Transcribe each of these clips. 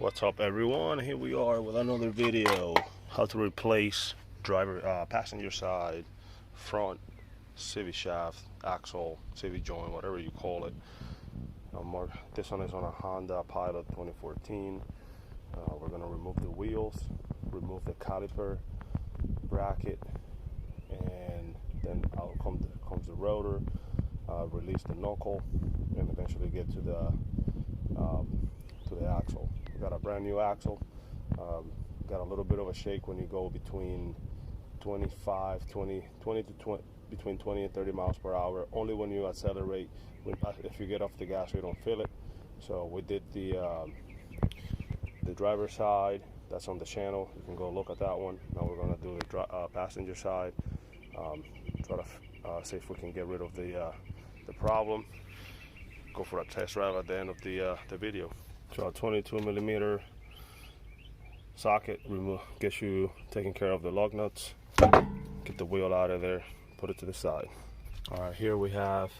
What's up, everyone? Here we are with another video. How to replace passenger side front civvy shaft, axle, civvy joint, whatever you call it. This one is on a Honda Pilot 2014. We're going to remove the wheels, remove the caliper bracket, and then out comes the rotor, release the knuckle, and eventually get to the axle. We got a brand new axle. Got a little bit of a shake when you go between 20 and 30 miles per hour. Only when you accelerate. If you get off the gas, you don't feel it. So we did the driver's side. That's on the channel. You can go look at that one. Now we're gonna do the passenger side. Try to see if we can get rid of the problem. Go for a test drive at the end of the video. So a 22 millimeter socket gets you taking care of the lug nuts. Get the wheel out of there, put it to the side. All right, here we have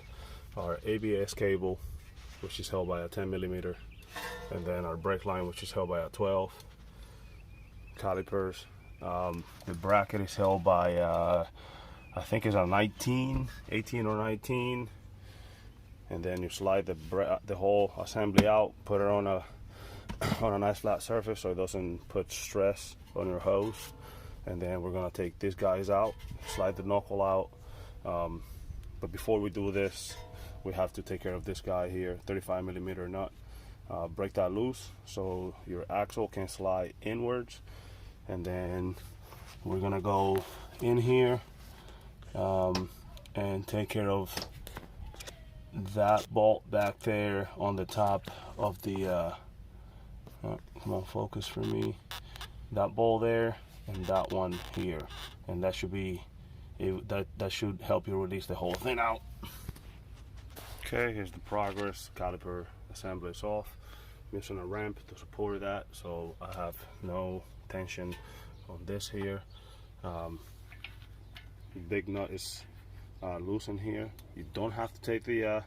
our ABS cable, which is held by a 10 millimeter, and then our brake line, which is held by a 12. Calipers. The bracket is held by I think it's a 18 or 19. And then you slide the whole assembly out, put it on a nice flat surface so it doesn't put stress on your hose. And then we're gonna take these guys out, slide the knuckle out. But before we do this, we have to take care of this guy here, 35 millimeter nut. Break that loose so your axle can slide inwards. And then we're gonna go in here and take care of that bolt back there on the top of the come on, focus for me. That bolt there and that one here, and that should be that should help you release the whole thing out. Okay, here's the progress. Caliper assembly is off. Missing a ramp to support that, so I have no tension on this here. Big nut is loose in here. You don't have to take the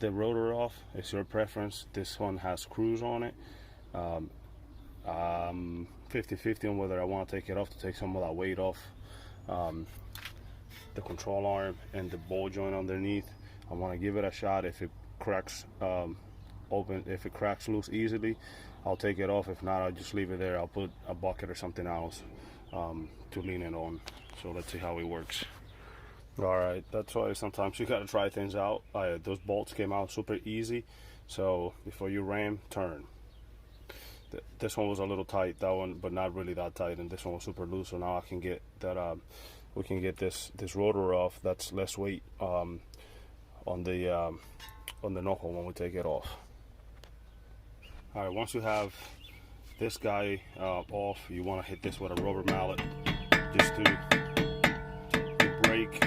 rotor off. It's your preference. This one has screws on it. 50-50 on whether I want to take it off to take some of that weight off. The control arm and the ball joint underneath, I want to give it a shot. If it cracks if it cracks loose easily, I'll take it off. If not, I'll just leave it there. I'll put a bucket or something else to lean it on. So let's see how it works. All right, that's why sometimes you gotta try things out. Those bolts came out super easy, so before you ram, turn. This one was a little tight, that one, but not really that tight, and this one was super loose. So now I can get that. We can get this rotor off. That's less weight on the knuckle when we take it off. All right, once you have this guy off, you want to hit this with a rubber mallet just to break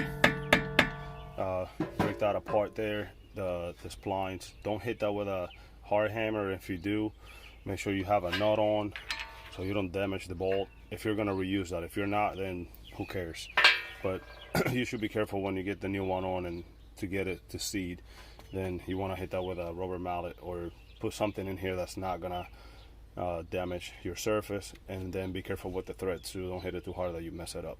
that apart there, the splines. Don't hit that with a hard hammer. If you do, make sure you have a nut on so you don't damage the bolt if you're gonna reuse that. If you're not, then who cares? But you should be careful when you get the new one on, and to get it to seed, then you want to hit that with a rubber mallet or put something in here that's not gonna damage your surface. And then be careful with the threads, so don't hit it too hard that you mess it up.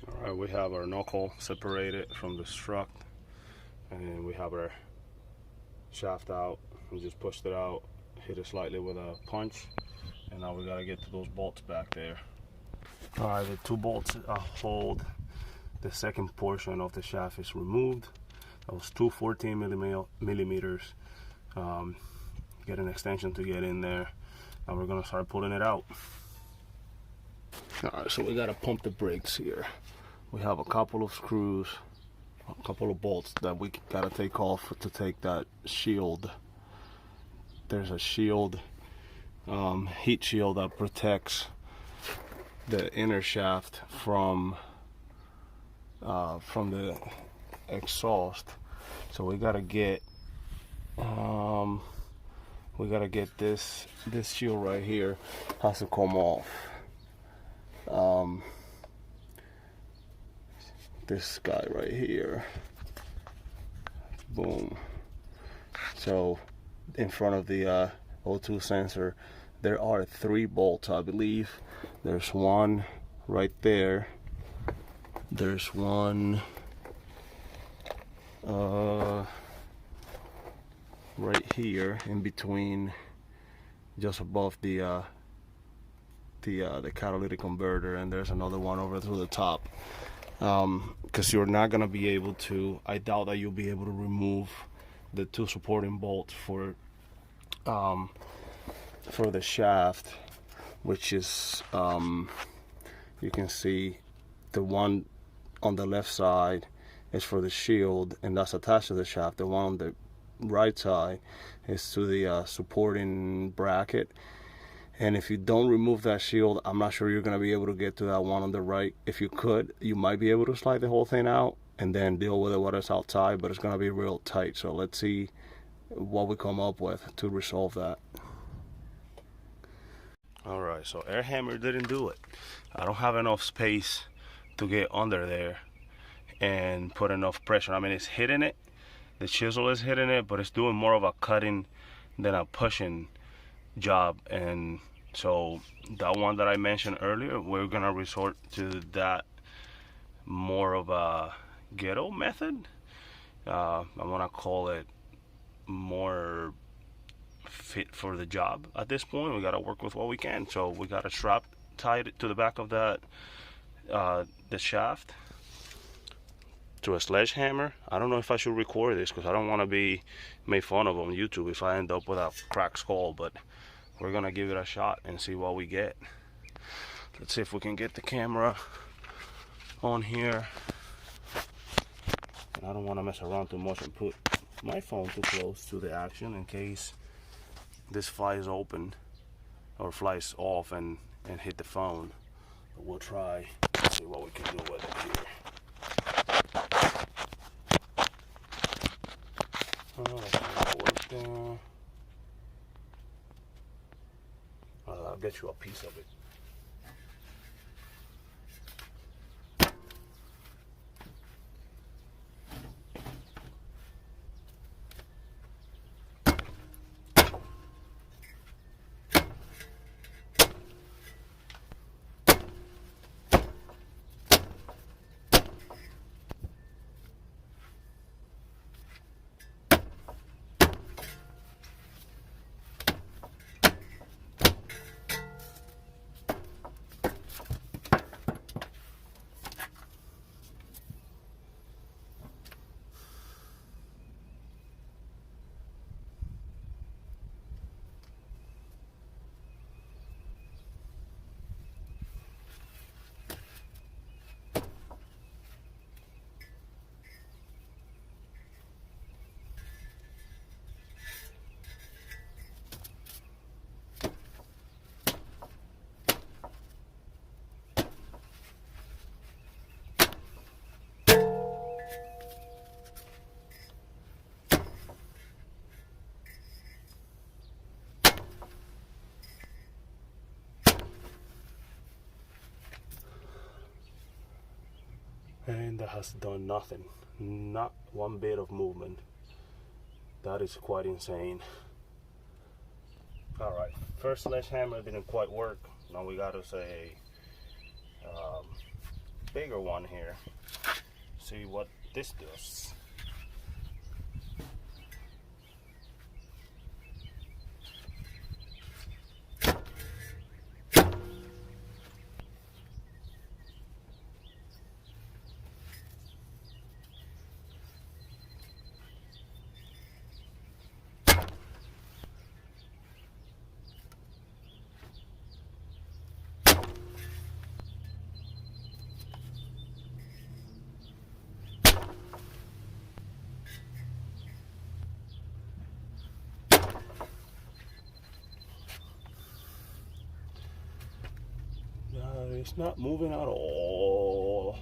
All right, we have our knuckle separated from the strut, and we have our shaft out. We just pushed it out, hit it slightly with a punch, and now we gotta get to those bolts back there. All right, the two bolts hold the second portion of the shaft is removed. Those two 14 millimeters. Get an extension to get in there, and we're gonna start pulling it out. All right, so we gotta pump the brakes here. We have a couple of screws, a couple of bolts that we gotta take off to take that shield. There's a shield, heat shield that protects the inner shaft from the exhaust. So we gotta get this shield right here has to come off. This guy right here, boom. So in front of the O2 sensor. There are 3 bolts, I believe. There's one right there. There's one right here in between, just above the catalytic converter, and there's another one over to the top. Because you're not gonna be able to, I doubt that you'll be able to remove the 2 supporting bolts for the shaft, which is you can see the one on the left side is for the shield, and that's attached to the shaft. The one on the right side is to the supporting bracket. And if you don't remove that shield, I'm not sure you're going to be able to get to that one on the right. If you could, you might be able to slide the whole thing out and then deal with it what's outside, but it's going to be real tight. So let's see what we come up with to resolve that. Alright, so air hammer didn't do it. I don't have enough space to get under there and put enough pressure. I mean, it's hitting it. The chisel is hitting it, but it's doing more of a cutting than a pushing job. And so that one that I mentioned earlier, we're gonna resort to that more of a ghetto method. I wanna call it more fit for the job at this point. We gotta work with what we can. So we got a strap tied to the back of that the shaft to a sledgehammer. I don't know if I should record this because I don't want to be made fun of on YouTube if I end up with a cracked skull, but we're gonna give it a shot and see what we get. Let's see if we can get the camera on here. And I don't want to mess around too much and put my phone too close to the action in case this flies open or flies off and hit the phone. But we'll try to see what we can do with it here. I'll get you a piece of it. And that has done nothing, not one bit of movement. That is quite insane. All right, first sledgehammer didn't quite work. Now we got to say bigger one here. See what this does. It's not moving at all.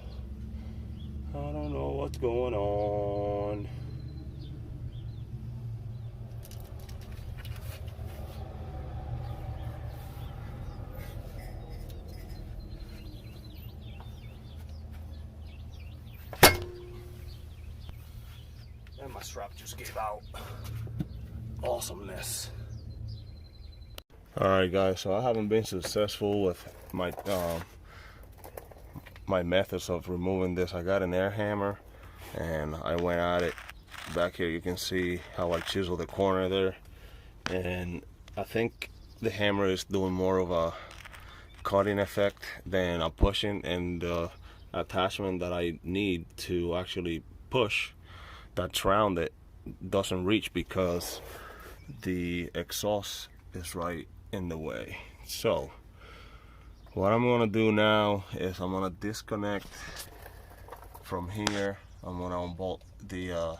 I don't know what's going on. And my strap just gave out. Awesomeness. Alright guys, so I haven't been successful with my my methods of removing this. I got an air hammer and I went at it. Back here you can see how I chiseled the corner there, and I think the hammer is doing more of a cutting effect than a pushing, and the attachment that I need to actually push that's rounded doesn't reach because the exhaust is right in the way. So what I'm gonna do now is I'm gonna disconnect from here. I'm gonna unbolt the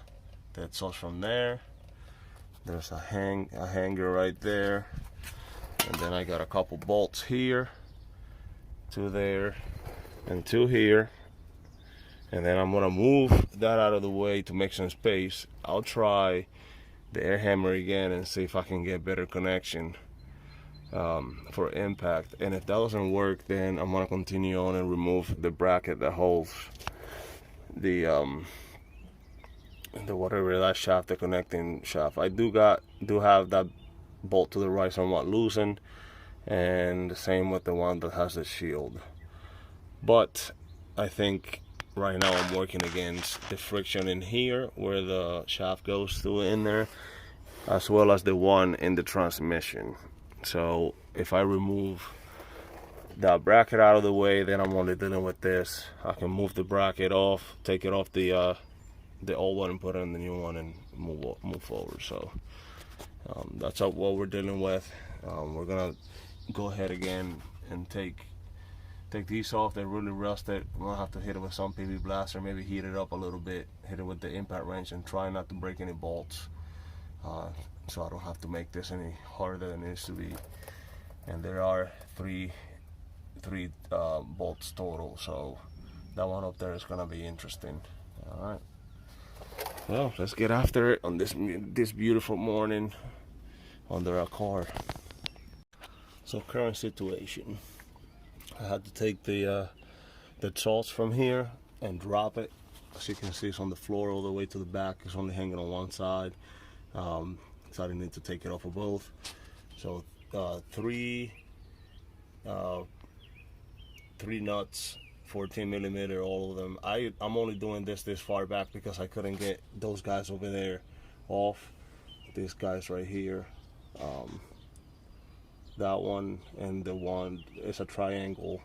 exhaust from there. There's a hanger right there, and then I got a couple bolts here, to there, and to here. And then I'm gonna move that out of the way to make some space. I'll try the air hammer again and see if I can get better connection for impact. And if that doesn't work, then I'm gonna continue on and remove the bracket that holds the whatever that shaft, the connecting shaft. I do have that bolt to the right somewhat loosened, and the same with the one that has the shield. But I think right now I'm working against the friction in here where the shaft goes through in there, as well as the one in the transmission. So if I remove that bracket out of the way, then I'm only dealing with this. I can move the bracket off, take it off the old one and put it in the new one and move forward. So that's what we're dealing with. We're gonna go ahead again and take these off. They're really rusted. I'm gonna have to hit it with some PB blaster, maybe heat it up a little bit, hit it with the impact wrench, and try not to break any bolts, so I don't have to make this any harder than it needs to be. And there are three bolts total, so that one up there is gonna be interesting. All right, well, let's get after it on this beautiful morning under our car. So current situation, I had to take the exhaust from here and drop it. As you can see, it's on the floor all the way to the back. It's only hanging on one side, so I didn't need to take it off of both. So three nuts, 14 millimeter, all of them. I'm only doing this far back because I couldn't get those guys over there off. These guys right here, that one and the one, it's a triangle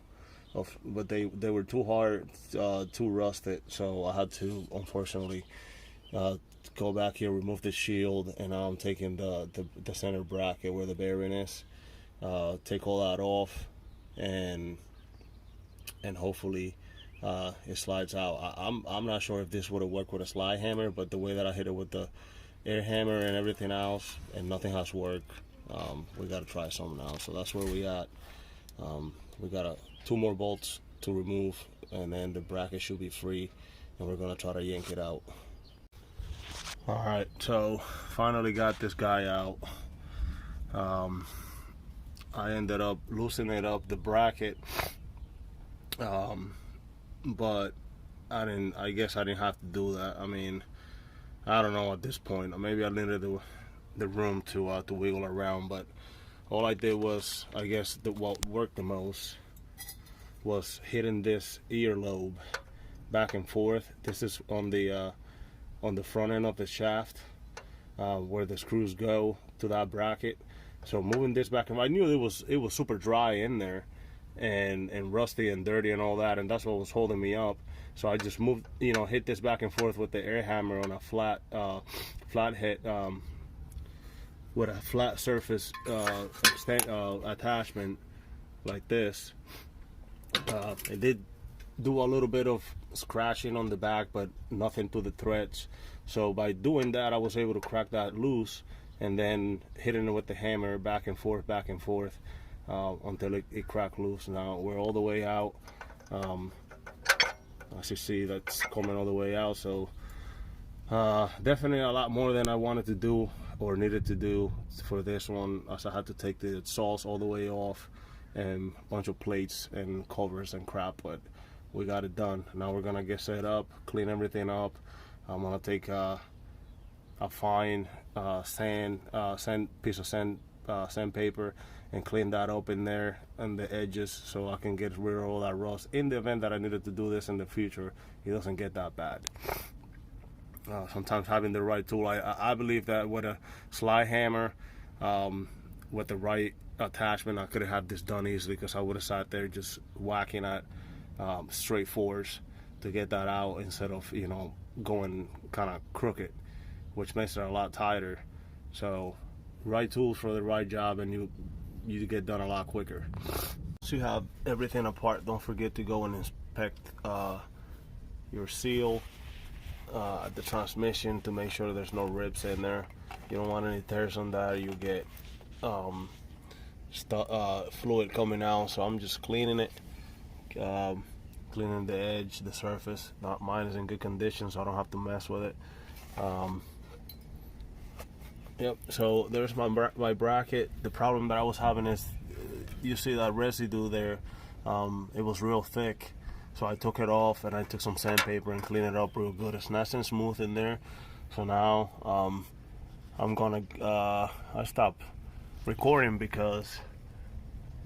but they were too hard, too rusted, so I had to unfortunately go back here, remove the shield, and now I'm taking the center bracket where the bearing is, take all that off, and hopefully it slides out. I'm not sure if this would have worked with a slide hammer, but the way that I hit it with the air hammer and everything else, and nothing has worked, we got to try something else. So that's where we at. We got 2 more bolts to remove, and then the bracket should be free, and we're gonna try to yank it out. All right, so finally got this guy out. I ended up loosening up the bracket, but I guess I didn't have to do that. I mean, I don't know at this point. Maybe I needed the room to wiggle around, but all I did was, I guess what worked the most was hitting this earlobe back and forth. This is on the front end of the shaft, where the screws go to that bracket. So moving this back, and I knew it was super dry in there, and rusty and dirty and all that, and that's what was holding me up. So I just moved, hit this back and forth with the air hammer on a flat head, with a flat surface attachment like this. It did do a little bit of scratching on the back, but nothing to the threads. So by doing that, I was able to crack that loose, and then hitting it with the hammer back and forth until it cracked loose. Now we're all the way out. As you see, that's coming all the way out. So definitely a lot more than I wanted to do or needed to do for this one, as I had to take the exhaust all the way off and a bunch of plates and covers and crap, but we got it done. Now we're gonna get set up, clean everything up. I'm gonna take a fine piece of sandpaper and clean that up in there on the edges, so I can get rid of all that rust. In the event that I needed to do this in the future, it doesn't get that bad. Sometimes having the right tool, I believe that with a slide hammer, with the right attachment, I could have had this done easily, because I would have sat there just whacking at straight force to get that out, instead of, you know, going kind of crooked, which makes it a lot tighter. So right tools for the right job, and you get done a lot quicker. Once you have everything apart, don't forget to go and inspect your seal, the transmission, to make sure there's no rips in there. You don't want any tears on that. You get fluid coming out. So I'm just cleaning it, cleaning the edge, the surface. Mine is in good condition, so I don't have to mess with it. Yep, so there's my bracket. The problem that I was having is, you see that residue there, it was real thick, so I took it off and I took some sandpaper and cleaned it up real good. It's nice and smooth in there. So now I'm gonna I stopped recording because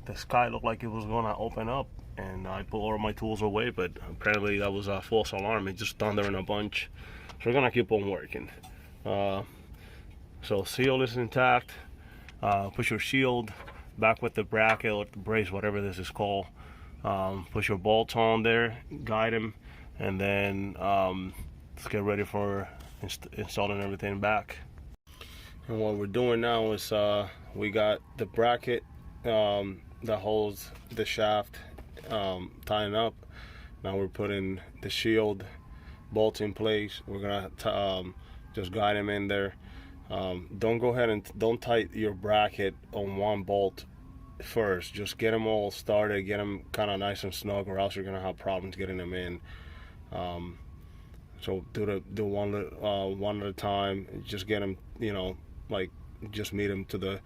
the sky looked like it was gonna open up, and I put all of my tools away, but apparently that was a false alarm. It just thundered in a bunch. So we're gonna keep on working. So seal is intact. Put your shield back with the bracket or the brace, whatever this is called. Put your bolts on there, guide them, and then let's get ready for installing everything back. And what we're doing now is we got the bracket that holds the shaft tying up. Now we're putting the shield bolts in place. We're gonna just guide them in there. Don't go ahead and don't tighten your bracket on one bolt first. Just get them all started, get them kind of nice and snug, or else you're gonna have problems getting them in. So do one at a time. Just get them, you know, like just meet them to the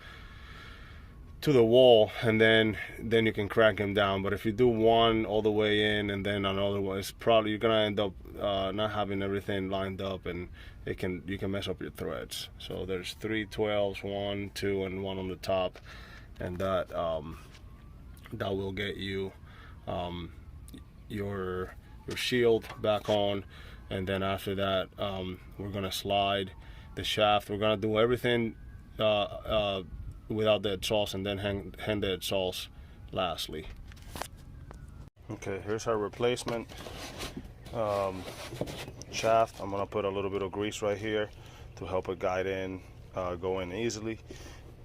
wall, and then you can crank them down. But if you do one all the way in and then another one, it's probably you're gonna end up not having everything lined up, and you can mess up your threads. So there's 3 12s, 1, 2, and 1 on the top, and that will get you your shield back on. And then after that, we're gonna slide the shaft. We're gonna do everything without the exhaust, and then hang the exhaust lastly. Okay, here's our replacement shaft. I'm gonna put a little bit of grease right here to help it guide in, go in easily,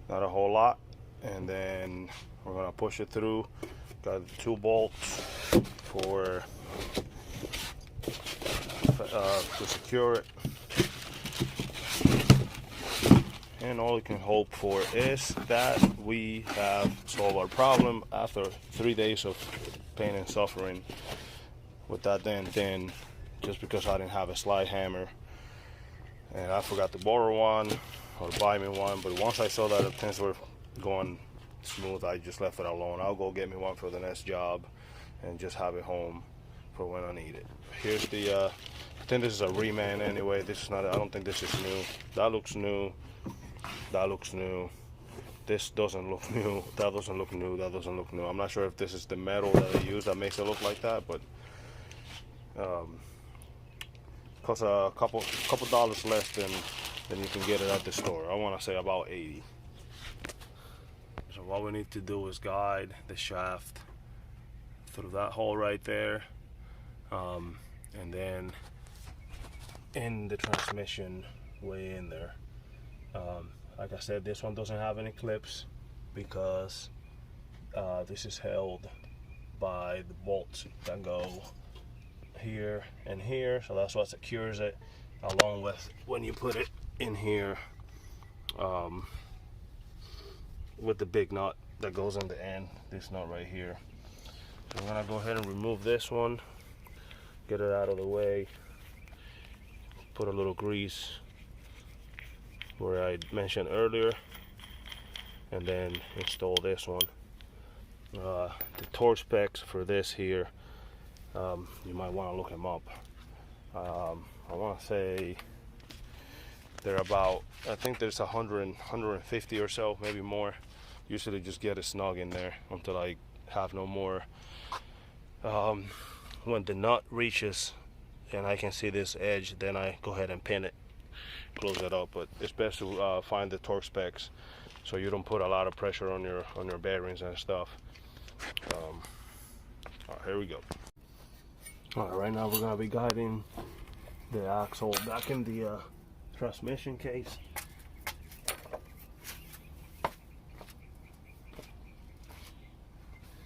not a whole lot. And then we're gonna push it through. Got 2 bolts to secure it. And all you can hope for is that we have solved our problem after 3 days of pain and suffering with that damn thing, just because I didn't have a slide hammer and I forgot to borrow one or buy me one. But once I saw that things were going smooth, I just left it alone. I'll go get me one for the next job and just have it home for when I need it. Here's the I think this is a reman anyway. This is not, I don't think this is new. That looks new. That looks new. This doesn't look new. That doesn't look new. That doesn't look new. I'm not sure if this is the metal that they use that makes it look like that, but costs a couple dollars less than you can get it at the store. I want to say about 80. So what we need to do is guide the shaft through that hole right there, and then in the transmission way in there. Like I said, this one doesn't have any clips because this is held by the bolts that go here and here, so that's what secures it, along with when you put it in here with the big nut that goes in the end, this nut right here. So I'm gonna go ahead and remove this one, get it out of the way, put a little grease where I mentioned earlier, and then install this one. The torque specs for this here, you might want to look them up. I want to say They're about, I think there's 150 or so, maybe more. Usually just get it snug in there until I have no more. When the nut reaches and I can see this edge, then I go ahead and pin it, close it up. But it's best to find the torque specs so you don't put a lot of pressure on your bearings and stuff. All right, here we go. All right, right now we're gonna be guiding the axle back in the transmission case.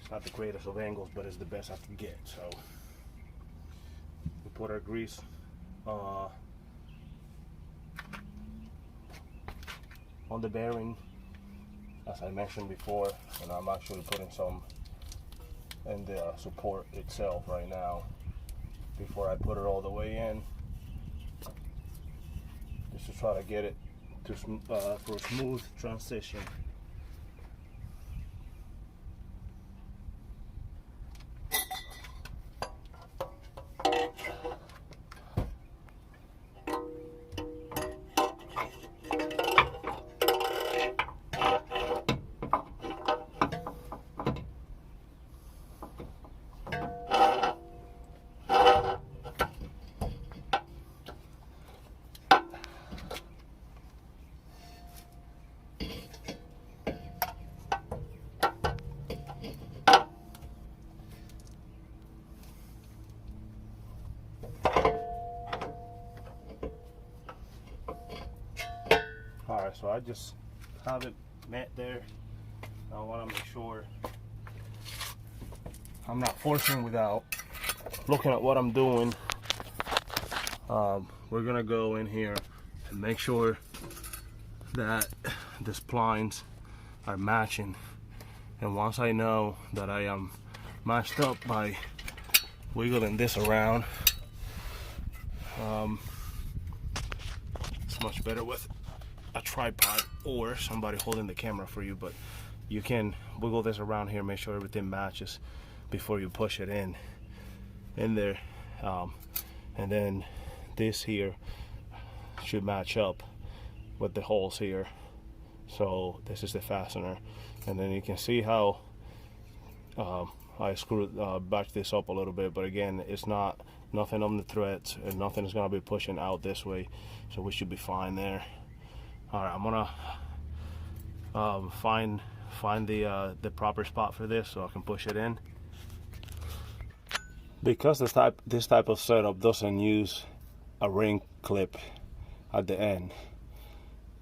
It's not the greatest of angles, but it's the best I can get. So we put our grease on the bearing, as I mentioned before, and I'm actually putting some in the support itself right now before I put it all the way in, just to try to get it to for a smooth transition. Alright, so I just have it met there. I want to make sure I'm not forcing without looking at what I'm doing. We're gonna go in here and make sure that the splines are matching, and once I know that I am matched up by wiggling this around, it's much better with a tripod or somebody holding the camera for you, but you can wiggle this around here, make sure everything matches before you push it in there, and then this here should match up with the holes here. So this is the fastener, and then you can see how I screwed back this up a little bit, but again, it's not nothing on the threads and nothing is going to be pushing out this way, so we should be fine there. All right, I'm gonna find the proper spot for this so I can push it in. Because this type of setup doesn't use a ring clip at the end,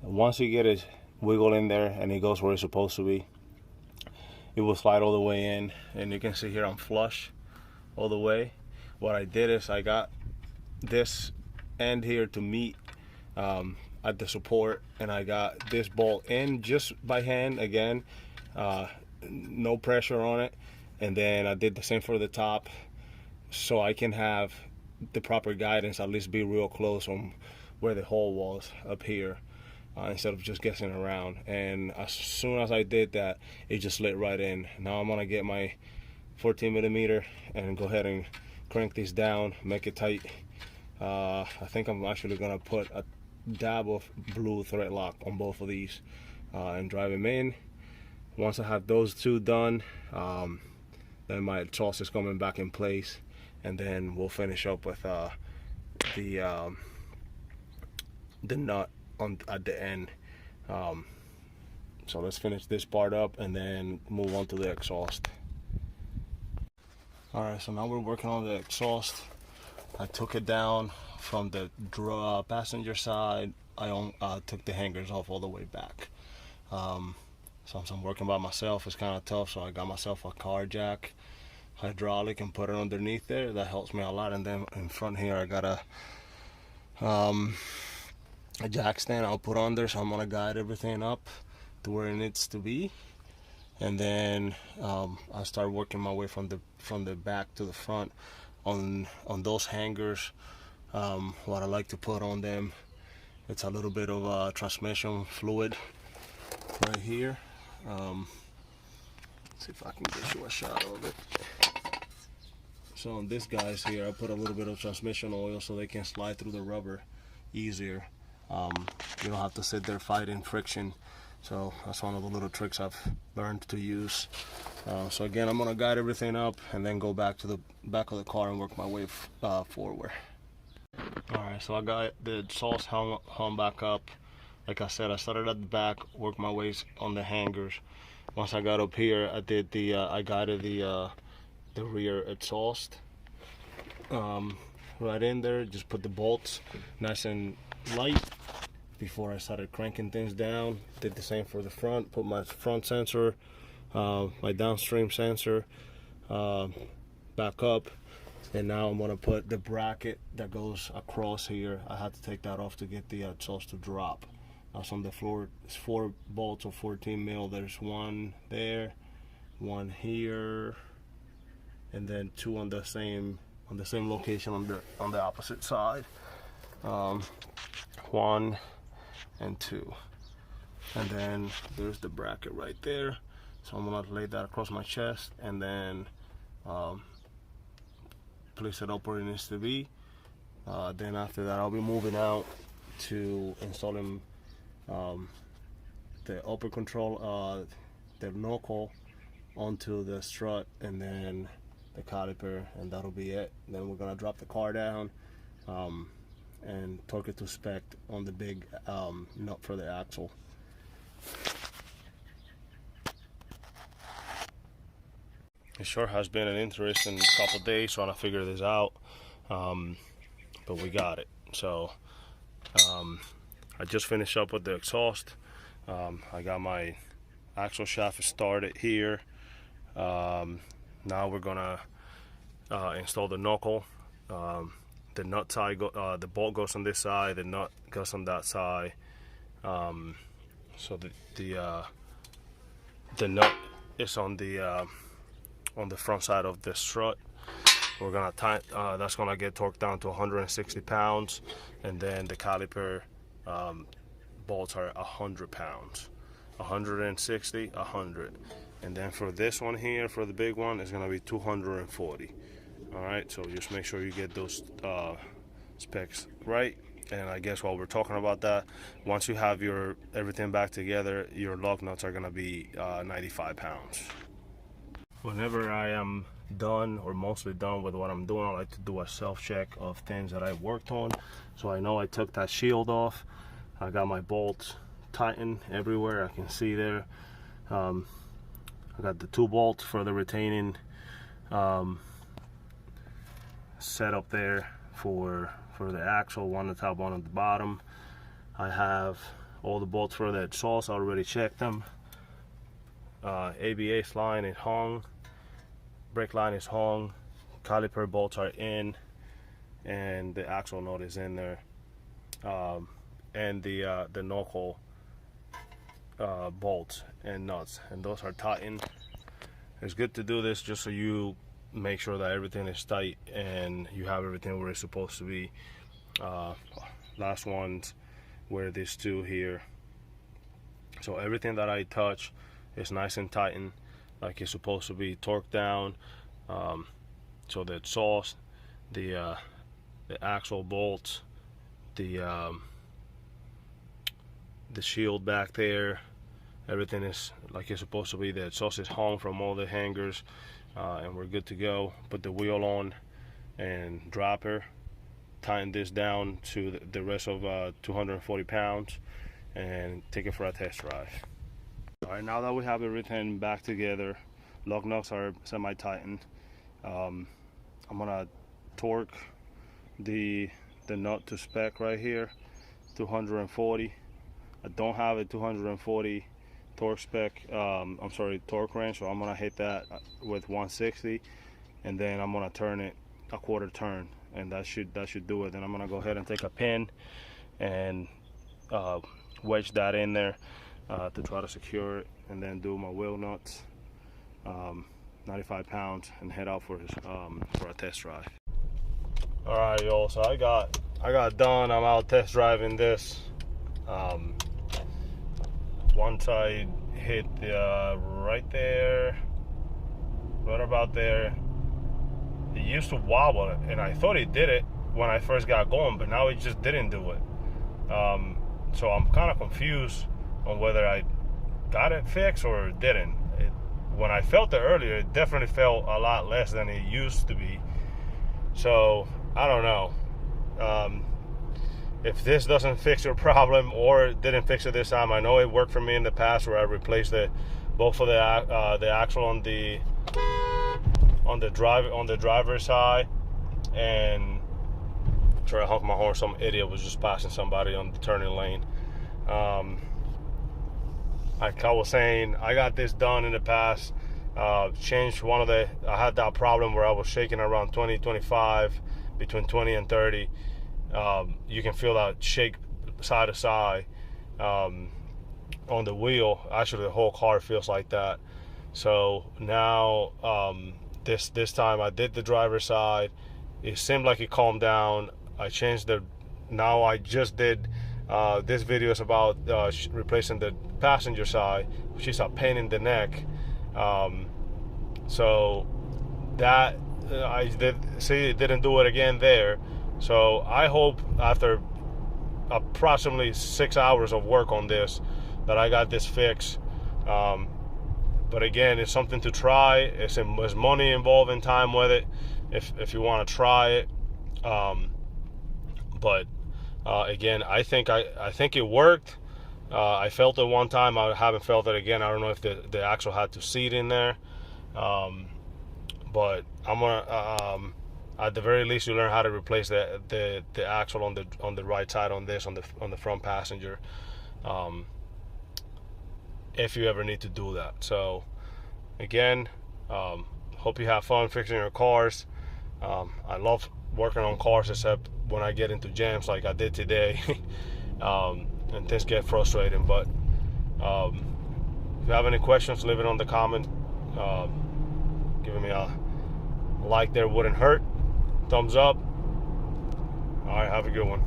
once you get it wiggle in there and it goes where it's supposed to be, it will slide all the way in, and you can see here I'm flush all the way. What I did is I got this end here to meet at the support, and I got this bolt in just by hand again, no pressure on it, and then I did the same for the top so I can have the proper guidance, at least be real close on where the hole was up here, instead of just guessing around. And as soon as I did that, it just slid right in. Now I'm gonna get my 14mm and go ahead and crank this down, make it tight. I think I'm actually gonna put a dab of blue thread lock on both of these and drive them in. Once I have those two done, then my exhaust is coming back in place, and then we'll finish up with the nut at the end. So let's finish this part up and then move on to the exhaust. Alright, so now we're working on the exhaust. I took it down from the passenger side. I took the hangers off all the way back. Since I'm working by myself, it's kind of tough, so I got myself a car jack, hydraulic, and put it underneath there. That helps me a lot. And then in front here I got a jack stand I'll put on there, so I'm gonna guide everything up to where it needs to be, and then I start working my way from the back to the front on those hangers. What I like to put on them, it's a little bit of transmission fluid right here. See if I can get you a shot of it. So on this guys here, I put a little bit of transmission oil so they can slide through the rubber easier. You don't have to sit there fighting friction. So that's one of the little tricks I've learned to use. So again, I'm gonna guide everything up and then go back to the back of the car and work my way forward. All right, so I got the exhaust hung back up. Like I said, I started at the back, worked my way on the hangers. Once I got up here, I did I guided the rear exhaust right in there. Just put the bolts nice and light before I started cranking things down. Did the same for the front. Put my front sensor, my downstream sensor back up, and now I'm gonna put the bracket that goes across here. I had to take that off to get the exhaust to drop. That's on the floor. It's 4 bolts of 14 mil. There's one there, one here, and then 2 on the same location on the opposite side. 1 and 2, and then there's the bracket right there. So I'm gonna lay that across my chest and then place it up where it needs to be. Then after that, I'll be moving out to installing the upper control, the knuckle onto the strut, and then the caliper, and that'll be it. Then we're gonna drop the car down and torque it to spec on the big nut for the axle. It sure has been an interesting couple days trying to figure this out, but we got it. So I just finished up with the exhaust. I got my axle shaft started here. Now we're gonna install the knuckle. The nut side, the bolt goes on this side, the nut goes on that side. So the nut is on the front side of the strut. We're gonna tie. That's gonna get torqued down to 160 pounds, and then the caliper bolts are 100 pounds. 160, 100, and then for this one here, for the big one, it's gonna be 240. All right, so just make sure you get those specs right. And I guess while we're talking about that, once you have your everything back together, your lug nuts are gonna be 95 pounds. Whenever I am done or mostly done with what I'm doing, I like to do a self-check of things that I worked on. So I know I took that shield off. I got my bolts tightened everywhere. I can see there. I got the 2 bolts for the retaining set up there for the axle, one on the top, one on the bottom. I have all the bolts for the exhaust. I already checked them. ABS line is hung, brake line is hung, caliper bolts are in, and the axle nut is in there, and the knuckle bolts and nuts, and those are tightened. It's good to do this just so you make sure that everything is tight and you have everything where it's supposed to be. Last ones were these 2 here. So everything that I touch is nice and tightened like it's supposed to be, torqued down. So the exhaust, the axle bolts, the shield back there, everything is like it's supposed to be. The exhaust is hung from all the hangers, and we're good to go. Put the wheel on and dropper, tighten this down to the rest of 240 pounds, and take it for a test drive. All right, now that we have everything back together, lug nuts are semi-tightened. I'm gonna torque the nut to spec right here, 240. I don't have a 240 torque spec, torque wrench, so I'm gonna hit that with 160, and then I'm gonna turn it a quarter turn, and that should do it. Then I'm gonna go ahead and take a pin and wedge that in there to try to secure it, and then do my wheel nuts, 95 pounds, and head out for a test drive. All right, y'all, so I got done. I'm out test driving this. Once I hit right there, right about there, it used to wobble, and I thought it did it when I first got going, but now it just didn't do it. So I'm kind of confused on whether I got it fixed or didn't. When I felt it earlier, it definitely felt a lot less than it used to be. So I don't know. If this doesn't fix your problem, or it didn't fix it this time, I know it worked for me in the past where I replaced both of the axle on the driver's side. And try to honk my horn. Some idiot was just passing somebody on the turning lane. Like I was saying, I got this done in the past. Changed I had that problem where I was shaking around 20, 25, between 20 and 30. You can feel that shake side to side on the wheel. Actually, the whole car feels like that. So now, this time I did the driver's side. It seemed like it calmed down. I changed now I just did, this video is about replacing the passenger side, which is a pain in the neck. So that I did see, it didn't do it again there. So I hope after approximately 6 hours of work on this that I got this fixed. But again, it's something to try. There's money involved in time with it if you want to try it. But again, I think it worked. I felt it one time. I haven't felt it again. I don't know if the axle had to seat in there. But I'm gonna at the very least you learn how to replace the axle on the right side on the front passenger, if you ever need to do that. So again, hope you have fun fixing your cars. I love working on cars, except when I get into jams like I did today. And things get frustrating. But if you have any questions, leave it on the comment. Giving me a like there wouldn't hurt. Thumbs up. All right, have a good one.